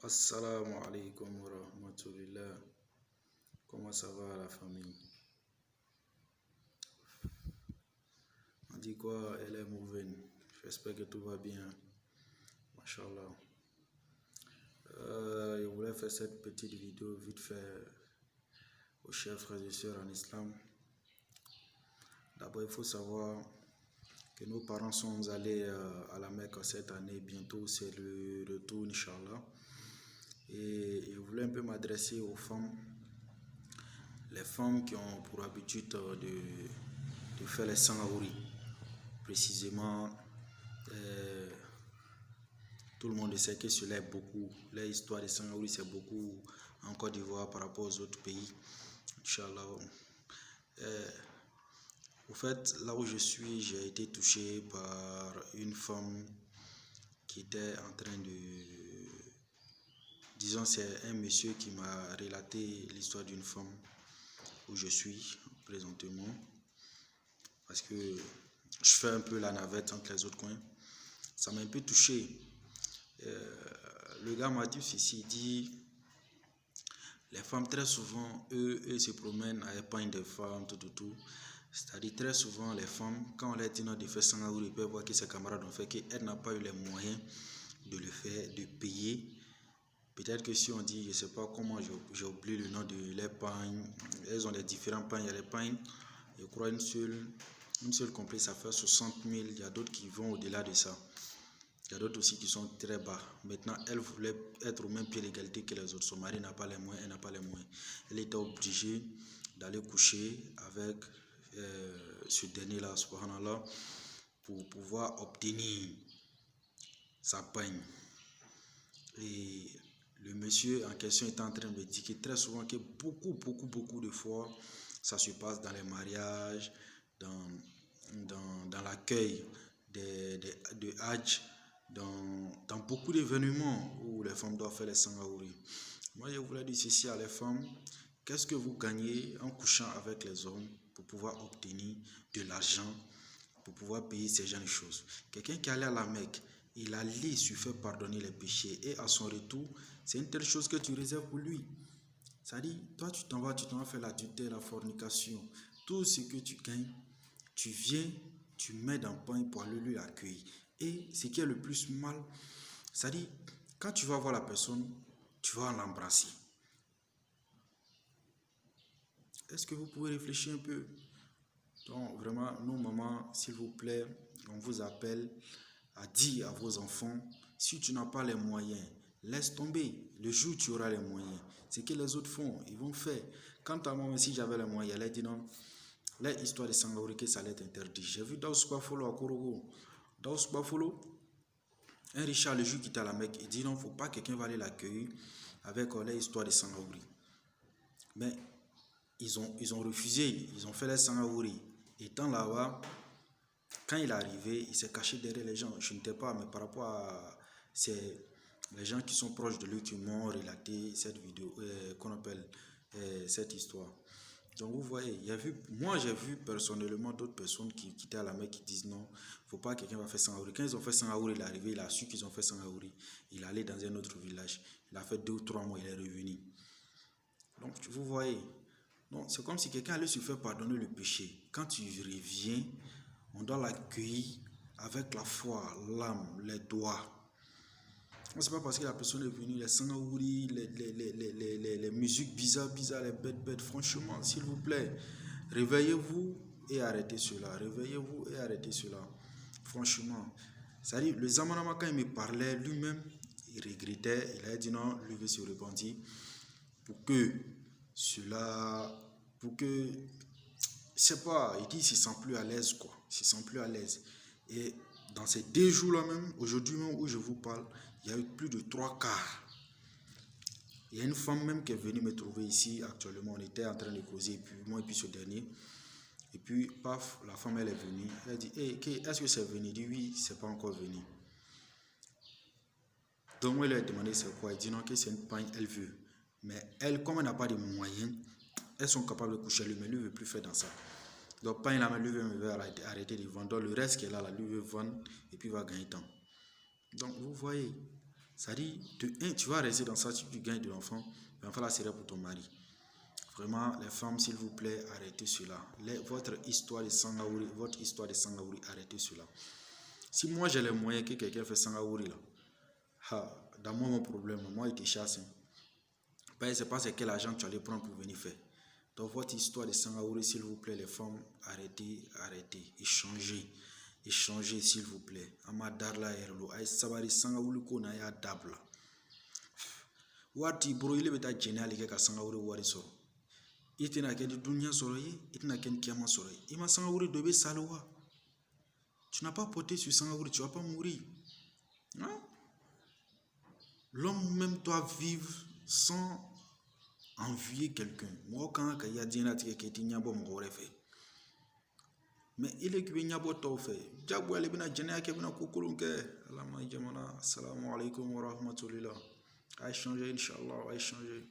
Assalamu alaikum wa rahmatulillah. Comment ça va la famille? On dit quoi? Elle est mauvaise. J'espère que tout va bien. Mashallah. Je voulais faire cette petite vidéo vite fait aux chers frères et sœurs en islam. D'abord, il faut savoir que nos parents sont allés à la Mecque cette année. Bientôt, c'est le retour, Inch'Allah. Et je voulais un peu m'adresser aux femmes. Les femmes qui ont pour habitude de faire les sangaouri. Précisément, tout le monde sait que cela est beaucoup. L'histoire des sangaouri, c'est beaucoup en Côte d'Ivoire par rapport aux autres pays. Inch'Allah. Au fait, là où je suis, j'ai été touché par une femme qui était en train de... Disons, c'est un monsieur qui m'a relaté l'histoire d'une femme où je suis présentement. Parce que je fais un peu la navette entre les autres coins. Ça m'a un peu touché. Le gars m'a dit ceci, il dit, les femmes très souvent, eux se promènent à épargne des femmes, tout. C'est-à-dire très souvent les femmes, quand on leur dit non de faire sangaouri, ils peuvent voir que ses camarades ont fait, qu'elles n'ont pas eu les moyens de le faire, de payer. Peut-être que si on dit, je ne sais pas comment, j'ai oublié le nom de l'épargne, elles ont des différents pagnes, il y a les pagnes, je crois une seule complète, ça fait 60 000, il y a d'autres qui vont au-delà de ça. Il y a d'autres aussi qui sont très bas. Maintenant, elle voulait être au même pied d'égalité que les autres. Son mari n'a pas les moyens, elle n'a pas les moyens. Elle était obligée d'aller coucher avec ce dernier-là, subhanallah, pour pouvoir obtenir sa pagne. Et le monsieur en question était en train de me dire que très souvent, que beaucoup de fois, ça se passe dans les mariages, dans l'accueil de Hajj, dans beaucoup d'événements où les femmes doivent faire les sangaouri. Moi, je voulais dire ceci à les femmes, qu'est-ce que vous gagnez en couchant avec les hommes pour pouvoir obtenir de l'argent, pour pouvoir payer ces genres de choses? Quelqu'un qui allait à la Mecque, il allait se faire pardonner les péchés et à son retour, c'est une telle chose que tu réserves pour lui. C'est-à-dire, toi tu t'en vas faire l'adultère, la fornication, tout ce que tu gagnes, tu viens, tu mets dans le pain pour aller lui accueillir. Et ce qui est le plus mal, c'est-à-dire, quand tu vas voir la personne, tu vas l'embrasser. Est-ce que vous pouvez réfléchir un peu? Donc, vraiment, nos mamans, s'il vous plaît, on vous appelle à dire à vos enfants, si tu n'as pas les moyens, laisse tomber. Le jour où tu auras les moyens, c'est que les autres font, ils vont faire. Quant à moi, si j'avais les moyens, elle a dit non, l'histoire de sangaouri, que ça allait être interdit. J'ai vu Daoust Bafolo à Korogo. Daoust Bafolo, un Richard, le jour qui était à la Mecque, il dit non, il ne faut pas que quelqu'un va aller l'accueillir avec l'histoire de sangaouri. Mais ils ont refusé, ils ont fait les sangaouri. Étant là-bas, quand il est arrivé, il s'est caché derrière les gens. Je ne sais pas, mais par rapport à les gens qui sont proches de lui qui m'ont relaté cette vidéo, qu'on appelle cette histoire. Donc vous voyez, moi j'ai vu personnellement d'autres personnes qui étaient à la Mecque qui disent non, il ne faut pas que quelqu'un va faire sangaouri. Quand ils ont fait sangaouri, il est arrivé, il a su qu'ils ont fait sangaouri. Il est allé dans un autre village. Il a fait 2 ou 3 mois, il est revenu. Donc vous voyez, c'est comme si quelqu'un allait se faire pardonner le péché. Quand tu reviens, on doit l'accueillir avec la foi, l'âme, les doigts. Ce n'est pas parce que la personne est venue, les sangaouri, les musiques bizarres, les bêtes. Franchement, s'il vous plaît, réveillez-vous et arrêtez cela. Réveillez-vous et arrêtez cela. Franchement. C'est-à-dire, le Zamanama, quand il me parlait, lui-même, il regrettait. Il a dit non, lui veut se repentir pour que cela, je sais pas, il dit il se sent plus à l'aise, quoi. Il se sent plus à l'aise. Et dans ces 2 jours-là même, aujourd'hui même où je vous parle, il y a eu plus de 3 quarts. Il y a une femme même qui est venue me trouver ici actuellement. On était en train de causer, et puis moi et puis ce dernier. Et puis, paf, la femme elle est venue. Elle a dit, hey, est-ce que c'est venu? Il dit oui, c'est pas encore venu. Donc moi, elle lui a demandé c'est quoi. Il dit non, que c'est une pagne, elle veut. Mais elle, comme elle n'a pas de moyens, elles sont capables de coucher lui, mais lui ne veut plus faire dans ça. Donc, pagne là, lui veut arrêter de vendre. Donc, le reste qu'elle a là, lui veut vendre et puis va gagner temps. Donc, vous voyez, Ça dit, de un, tu vas rester dans ça si tu gagnes de l'enfant, l'enfant là sera pour ton mari. Vraiment, les femmes, s'il vous plaît, arrêtez cela. Votre histoire de Sangaouri, arrêtez cela. Si moi j'ai les moyens que quelqu'un fait Sangaouri là, dans moi mon problème, moi il te chasse. C'est pas quel argent tu allais prendre pour venir faire. Donc votre histoire de Sangaouri, s'il vous plaît, les femmes, arrêtez, échangez s'il vous plaît. Amadarla erlo, ay sabari Sangaouri ko na ya dabla. Wati bro ile beta génial ke ka Sangaouri wari soro. Itina ke di dunya soro ye, itina ke kiyama soro ye. Ima Sangaouri dobe salowa. Tu n'as pas porté sur Sangaouri, tu vas pas mourir. Non? L'homme même doit vivre sans envier quelqu'un. Moi, quand il y a des gens qui ont fait, mais il est qui a beau fait. Jabu ali bina jene ke bina kukulunke. Alama jamana. Assalamu alaikum wa rahmatullah. A échanger, Inch'Allah, a échanger.